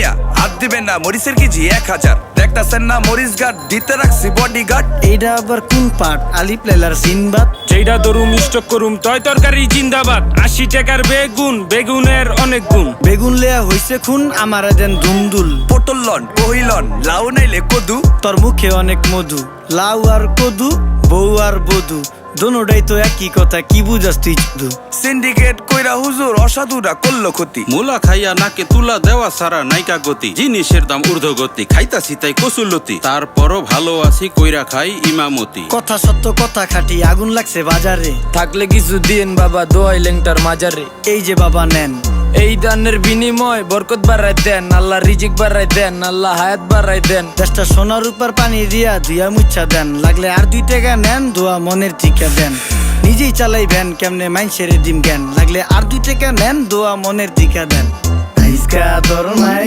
মিয়া হাত দিবেন না, মরিচের কেজি 1000। দেখতাছেন না মরিচ গার্ড দিতে রাখছি বডি গার্ড। এইটা আবার কোন পাট? আলিপ লাইলার সিনবাদ। যেইটা ধরুম স্টক করুম তয় তরকারি জিন্দাবাদ। 80 টাকার বেগুন, বেগুনের অনেক গুণ। বেগুন লেয়া হইছে খুন, আমারে দেন দুমদুল। পটল লন, কহিলন, লাউ নাইলে কদু। তোর মুখে অনেক মধু, লাউ আর কদু, বউ আর বধু, দোনোটাই তো একই কথা, কি বুঝাস তুই শুধু? সিন্ডিকেট কইরা হুজুর অসাধুরা করলো ক্ষতি। মুলা খাইয়া নাকে তুলা দেওয়া সারা নাইকা গতি। জিনিসের দাম ঊর্ধ্বগতি, খাইতাছি তাই কসুলতি। তারপরও ভালো আছি কইরা খাই ইমামতি। কথা সত্য কথা খাটি, আগুন লাগছে বাজারে। থাকলে কিছু দিন বাবা, দোয়াই লেংটার মাজারে। এই যে বাবা নেন, এই দানের বিনিময় বরকত বাড়াই দেন, আল্লাহ রিজিক বাড়াই দেন, আল্লাহ হায়াত বাড়াই দেন। দেশটা সোনার উপর পানি দিয়া ধুয়া মুচ্ছা দেন। লাগলে আর 2 টাকা নেন, দোয়া মনের ঠিকা দেন। নিজেই চালাই ভ্যান, কেমনে মাইনসেরে দিম জ্ঞান। লাগলে আর 2 টাকা নেন, দোয়া মনের ঠিকা দেন। আইসকা তোর মাই